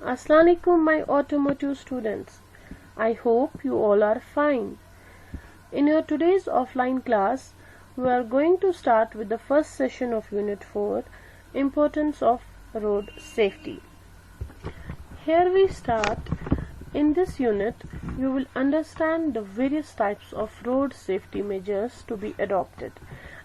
Assalamualaikum my automotive students. I hope you all are fine. In your today's offline class, we are going to start with the first session of Unit 4, Importance of Road Safety. Here we start. In this unit, you will understand the various types of road safety measures to be adopted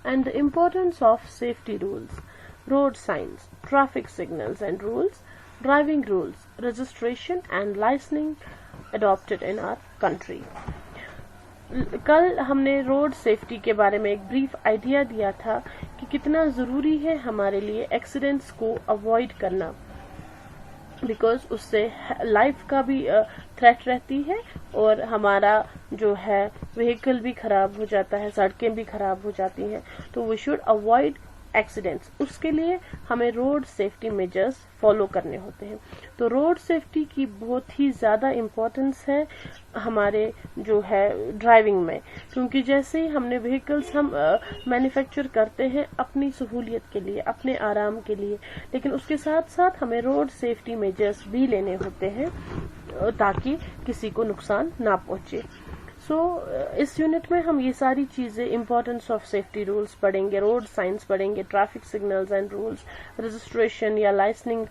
and the importance of safety rules, road signs, traffic signals and rules, driving rules, registration and licensing adopted in our country. कल हमने road safety के बारे में एक brief idea दिया था कि कितना ज़रूरी है हमारे लिए एक्सीडेंट्स को अवॉइड करना, बिकॉज उससे लाइफ का भी थ्रेट रहती है और हमारा जो है व्हीकल भी खराब हो जाता है, सड़कें भी खराब हो जाती हैं. तो वी शुड अवॉइड एक्सीडेंट्स. उसके लिए हमें रोड सेफ्टी मेजर्स फॉलो करने होते हैं. तो रोड सेफ्टी की बहुत ही ज़्यादा इम्पोर्टेंस है हमारे जो है ड्राइविंग में, क्योंकि जैसे ही हमने व्हीकल्स हम मैन्युफैक्चर करते हैं अपनी सहूलियत के लिए, अपने आराम के लिए, लेकिन उसके साथ साथ हमें रोड सेफ्टी मेजर्स भी लेने होते हैं ताकि किसी को नुकसान ना पहुंचे. इस यूनिट में हम ये सारी चीजें, इम्पोर्टेंस ऑफ सेफ्टी रूल्स पढ़ेंगे, रोड साइंस पढ़ेंगे, traffic signals and rules, registration या लाइसेंसिंग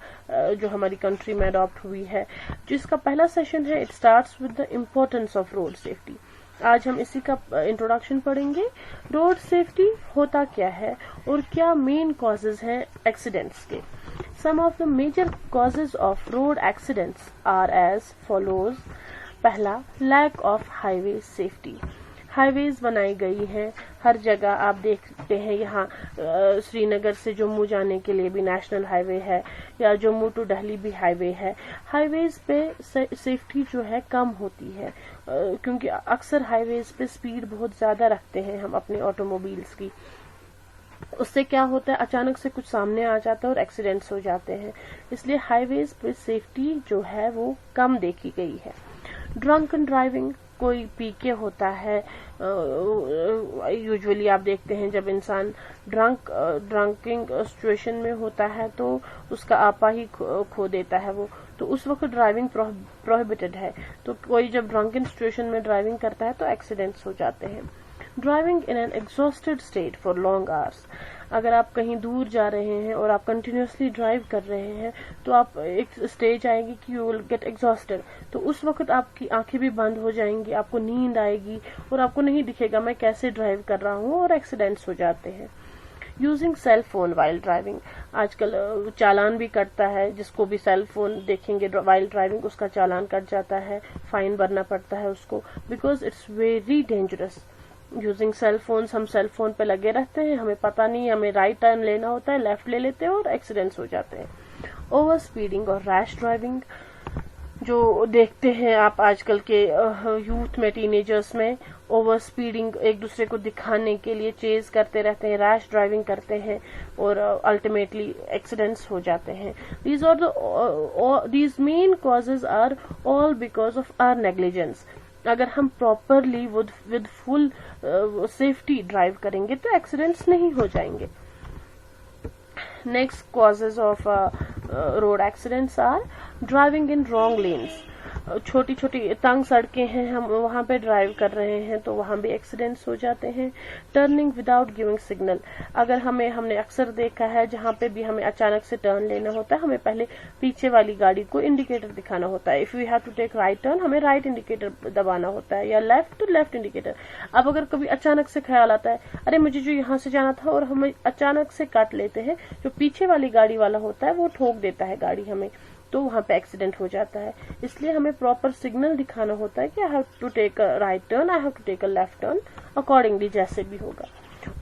जो हमारी कंट्री में अडॉप्ट हुई है. जिसका पहला सेशन है, it starts with the importance of road safety. आज हम इसी का इंट्रोडक्शन पढ़ेंगे. रोड सेफ्टी होता क्या है और क्या मेन कॉजेज हैं एक्सीडेंट्स के. Some of the major causes of road accidents are as follows. पहला, lack of highway safety. Highways बनाई गई हैं हर जगह, आप देखते हैं यहाँ श्रीनगर से जम्मू जाने के लिए भी नेशनल हाईवे है या जम्मू टू दिल्ली भी हाईवे है. हाईवेज पे सेफ्टी जो है कम होती है क्योंकि अक्सर हाईवेज पे स्पीड बहुत ज्यादा रखते हैं हम अपने ऑटोमोबाइल्स की. उससे क्या होता है, अचानक से कुछ सामने आ जाता है और एक्सीडेंट्स हो जाते हैं. इसलिए हाईवेज पे सेफ्टी जो है वो कम देखी गई है. ड्रंकन ड्राइविंग, कोई पी के होता है. यूजुअली आप देखते हैं जब इंसान ड्रंकिंग सिचुएशन में होता है तो उसका आपा ही खो देता है वो, तो उस वक्त ड्राइविंग प्रोहिबिटेड है. तो कोई जब ड्रंकन सिचुएशन में ड्राइविंग करता है तो एक्सीडेंट्स हो जाते हैं. Driving in an exhausted state for long hours. अगर आप कहीं दूर जा रहे हैं और आप कंटिन्यूसली ड्राइव कर रहे हैं तो आप एक स्टेज आएगी कि यू विल गेट एग्जॉस्टेड. तो उस वक्त आपकी आंखें भी बंद हो जाएंगी, आपको नींद आएगी और आपको नहीं दिखेगा मैं कैसे ड्राइव कर रहा हूँ और एक्सीडेंट्स हो जाते हैं. Using cell phone while driving. आजकल चालान भी कटता है, जिसको भी सेल फोन देखेंगे वाइल ड्राइविंग उसका चालान कट जाता है, फाइन भरना पड़ता है उसको, because it's very dangerous. Using cell phones, हम सेल फोन पे लगे रहते हैं, हमें पता नहीं, हमें राइट टर्न लेना होता है, लेफ्ट ले लेते हैं और एक्सीडेंट्स हो जाते हैं. ओवर स्पीडिंग और रैश ड्राइविंग जो देखते हैं आप आजकल के यूथ में, टीनेजर्स में, ओवर स्पीडिंग एक दूसरे को दिखाने के लिए चेज करते रहते हैं, रैश ड्राइविंग करते हैं और अल्टीमेटली एक्सीडेंट्स हो जाते हैं. These main causes are all because of our negligence. अगर हम properly with full safety drive करेंगे तो एक्सीडेंट्स नहीं हो जाएंगे. Next causes of road accidents are driving in wrong lanes. छोटी छोटी तंग सड़कें हैं, हम वहां पे ड्राइव कर रहे हैं तो वहां भी एक्सीडेंट्स हो जाते हैं. Turning without giving signal. अगर हमने अक्सर देखा है जहां पे भी हमें अचानक से टर्न लेना होता है, हमें पहले पीछे वाली गाड़ी को इंडिकेटर दिखाना होता है. If we have to take right turn, हमें राइट इंडिकेटर दबाना होता है या लेफ्ट तो लेफ्ट इंडिकेटर. अब अगर कभी अचानक से ख्याल आता है अरे मुझे जो यहाँ से जाना था और हमें अचानक से काट लेते हैं, जो पीछे वाली गाड़ी वाला होता है वो ठोक देता है गाड़ी हमें, तो वहां पे एक्सीडेंट हो जाता है. इसलिए हमें प्रॉपर सिग्नल दिखाना होता है कि I have to take a right turn, I have to take a left turn, accordingly जैसे भी होगा.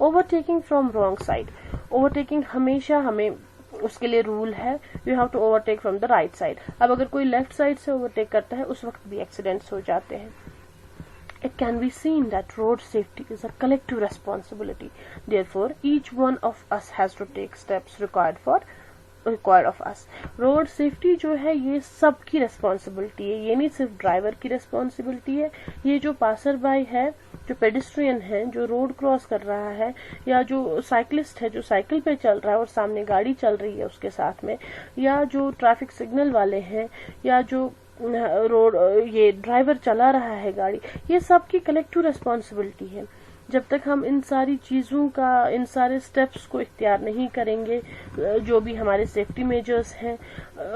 Overtaking from wrong side. Overtaking हमेशा हमें उसके लिए रूल है, you have to overtake from the right side. अब अगर कोई लेफ्ट साइड से ओवरटेक करता है उस वक्त भी एक्सीडेंट्स हो जाते हैं. It can be seen that road safety is a collective responsibility. Therefore, each one of us has to take steps required for required of us. Road safety जो है ये सबकी रिस्पॉन्सिबिलिटी है, ये नहीं सिर्फ ड्राइवर की रिस्पॉन्सिबिलिटी है, ये जो पासर बाई है, जो पेडिस्ट्रियन है, जो रोड क्रॉस कर रहा है, या जो साइकिलिस्ट है जो साइकिल पे चल रहा है और सामने गाड़ी चल रही है उसके साथ में, या जो ट्रैफिक सिग्नल वाले हैं, या जो रोड ये ड्राइवर चला रहा है गाड़ी, ये सबकी कलेक्टिव रिस्पॉन्सिबिलिटी है. जब तक हम इन सारी चीज़ों का, इन सारे स्टेप्स को इख्तियार नहीं करेंगे, जो भी हमारे सेफ्टी मेजर्स हैं,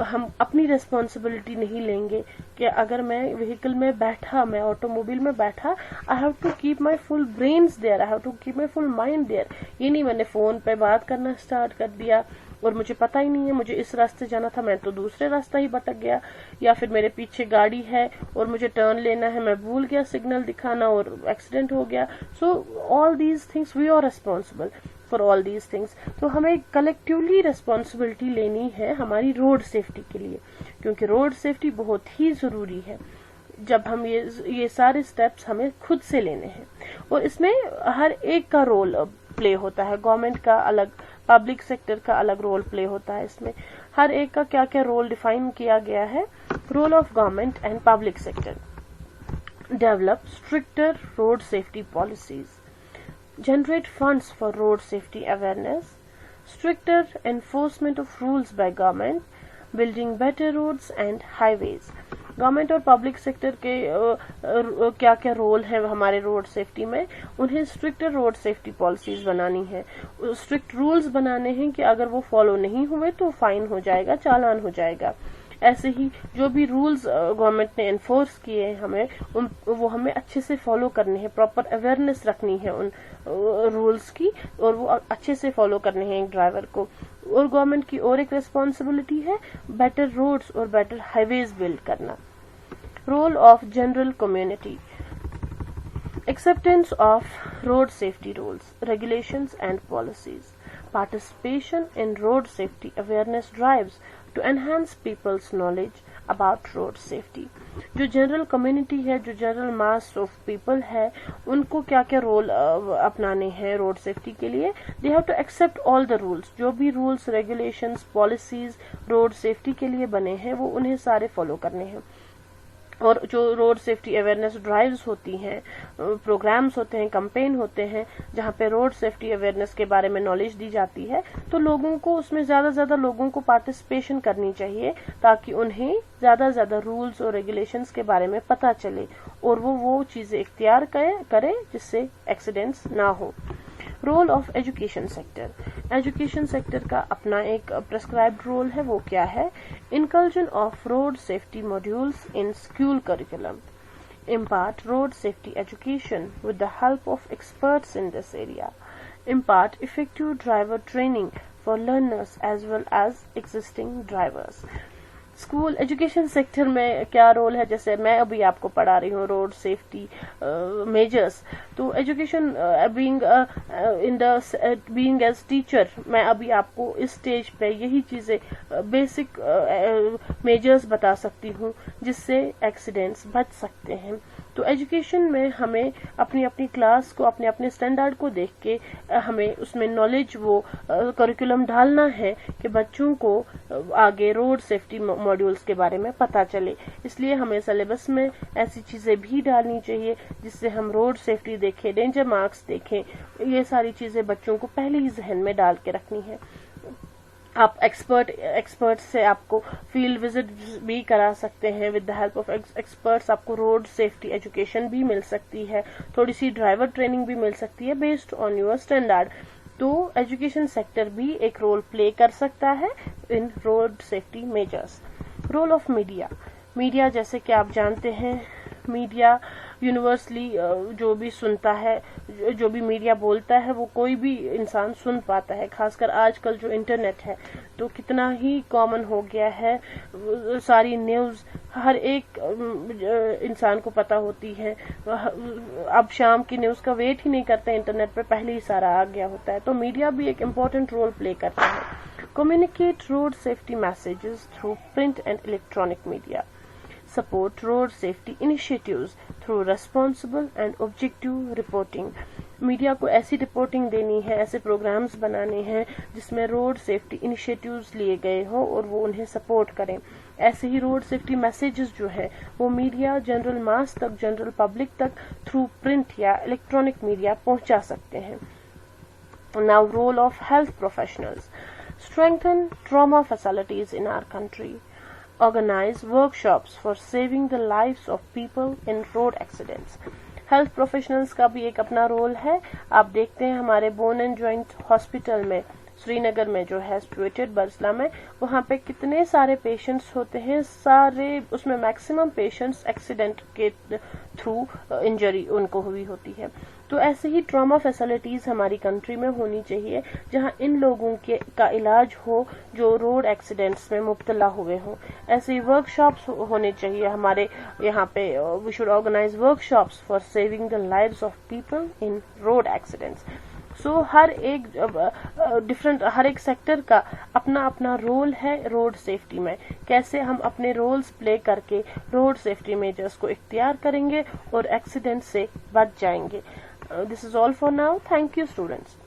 हम अपनी रिस्पॉन्सिबिलिटी नहीं लेंगे कि अगर मैं व्हीकल में बैठा, मैं ऑटोमोबाइल में बैठा, I have to keep my full brains there, I have to keep my full mind there. ये नहीं मैंने फोन पे बात करना स्टार्ट कर दिया और मुझे पता ही नहीं है मुझे इस रास्ते जाना था, मैं तो दूसरे रास्ता ही भटक गया, या फिर मेरे पीछे गाड़ी है और मुझे टर्न लेना है, मैं भूल गया सिग्नल दिखाना और एक्सीडेंट हो गया. So all these things we are responsible for all these things. तो हमें कलेक्टिवली रिस्पॉन्सिबिलिटी लेनी है हमारी रोड सेफ्टी के लिए, क्योंकि रोड सेफ्टी बहुत ही जरूरी है. जब हम ये सारे स्टेप्स हमें खुद से लेने हैं, और इसमें हर एक का रोल प्ले होता है. गवर्नमेंट का अलग, पब्लिक सेक्टर का अलग रोल प्ले होता है. इसमें हर एक का क्या क्या रोल डिफाइन किया गया है. Role of government and public sector: develop stricter road safety policies, generate funds for road safety awareness, stricter enforcement of rules by government, building better roads and highways. Government और public sector के क्या क्या role है हमारे road safety में. उन्हें stricter road safety policies बनानी है, स्ट्रिक्ट रूल्स बनाने हैं कि अगर वो फॉलो नहीं हुए तो फाइन हो जाएगा, चालान हो जाएगा. ऐसे ही जो भी रूल्स गवर्नमेंट ने एनफोर्स किए हैं हमें वो हमें अच्छे से फॉलो करने हैं, प्रॉपर अवेयरनेस रखनी है उन रूल्स की, और वो अच्छे से फॉलो करने हैं एक ड्राइवर को. और गवर्नमेंट की और एक रिस्पॉन्सिबिलिटी है बेटर रोड्स और बेटर हाईवेज बिल्ड करना. Role of general community: acceptance of road safety rules, regulations and policies, participation in road safety awareness drives to enhance people's knowledge about road safety. जो general community है, जो general mass of people है, उनको क्या क्या role अपनाने हैं road safety के लिए. They have to accept all the rules, जो भी rules, regulations, policies road safety के लिए बने हैं वो उन्हें सारे फॉलो करने हैं. और जो रोड सेफ्टी अवेयरनेस ड्राइव्स होती हैं, प्रोग्राम्स होते हैं, कैंपेन होते हैं, जहाँ पे रोड सेफ्टी अवेयरनेस के बारे में नॉलेज दी जाती है, तो लोगों को उसमें ज्यादा लोगों को पार्टिसिपेशन करनी चाहिए, ताकि उन्हें ज्यादा रूल्स और रेगुलेशंस के बारे में पता चले और वो चीजें इख्तियार करे जिससे एक्सीडेंट्स ना हो. Role of education sector: education sector का अपना एक प्रेस्क्राइब्ड रोल है. वो क्या है? Inclusion of road safety modules in school curriculum, impart road safety education with the help of experts in this area, impart effective driver training for learners as well as existing drivers. School education sector में क्या role है? जैसे मैं अभी आपको पढ़ा रही हूँ रोड सेफ्टी मेजर्स, तो एजुकेशन बीइंग एज टीचर, मैं अभी आपको इस स्टेज पे यही चीजें बेसिक मेजर्स बता सकती हूँ जिससे एक्सीडेंट्स बच सकते हैं. तो एजुकेशन में हमें अपनी अपनी क्लास को, अपने अपने स्टैंडर्ड को देख के हमें उसमें नॉलेज, वो करिकुलम डालना है कि बच्चों को आगे रोड सेफ्टी मॉड्यूल्स के बारे में पता चले. इसलिए हमें सिलेबस में ऐसी चीजें भी डालनी चाहिए जिससे हम रोड सेफ्टी देखें, डेंजर मार्क्स देखें. ये सारी चीजें बच्चों को पहले ही जहन में डाल के रखनी है. आप एक्सपर्ट से आपको फील्ड विजिट भी करा सकते हैं. With the help of experts आपको रोड सेफ्टी एजुकेशन भी मिल सकती है, थोड़ी सी ड्राइवर ट्रेनिंग भी मिल सकती है बेस्ड ऑन योर स्टैंडर्ड. तो एजुकेशन सेक्टर भी एक रोल प्ले कर सकता है in road safety measures. Role of media: media जैसे कि आप जानते हैं, मीडिया यूनिवर्सली जो भी सुनता है, जो भी मीडिया बोलता है वो कोई भी इंसान सुन पाता है. खासकर आजकल जो इंटरनेट है तो कितना ही कॉमन हो गया है, सारी न्यूज हर एक इंसान को पता होती है. अब शाम की न्यूज का वेट ही नहीं करते, इंटरनेट पे पहले ही सारा आ गया होता है. तो मीडिया भी एक इम्पोर्टेंट रोल प्ले करता है. Communicate road safety messages through print and electronic media. support road safety initiatives through responsible and objective reporting. Media को ऐसी रिपोर्टिंग देनी है, ऐसे प्रोग्राम्स बनाने हैं जिसमें रोड सेफ्टी इनिशिएटिव्स लिए गए हों और वो उन्हें सपोर्ट करें. ऐसे ही रोड सेफ्टी मैसेजेस जो है वो मीडिया जनरल मास तक, जनरल पब्लिक तक थ्रू प्रिंट या इलेक्ट्रॉनिक मीडिया पहुंचा सकते हैं. Now, role of health professionals. Strengthen trauma facilities in our country. Organize workshops for saving the lives of people in road accidents. Health professionals का भी एक अपना रोल है. आप देखते हैं हमारे बोन एंड जॉइंट हॉस्पिटल में श्रीनगर में जो है सिचुएटेड बरसला में, वहाँ पे कितने सारे पेशेंट्स होते हैं, सारे उसमें मैक्सिमम पेशेंट्स एक्सीडेंट के थ्रू इंजरी उनको हुई होती है. तो ऐसे ही ट्रॉमा फैसिलिटीज हमारी कंट्री में होनी चाहिए जहां इन लोगों का इलाज हो जो रोड एक्सीडेंट्स में मुब्तला हुए हों. ऐसे ही वर्कशॉप्स होने चाहिए हमारे यहाँ पे. We should organise workshops for saving the lives of people in road accidents. So हर एक सेक्टर का अपना अपना रोल है रोड सेफ्टी में. कैसे हम अपने रोल्स प्ले करके रोड सेफ्टी मेजर्स को इख्तियार करेंगे और एक्सीडेंट से बच जाएंगे. This is all for now. Thank you, students.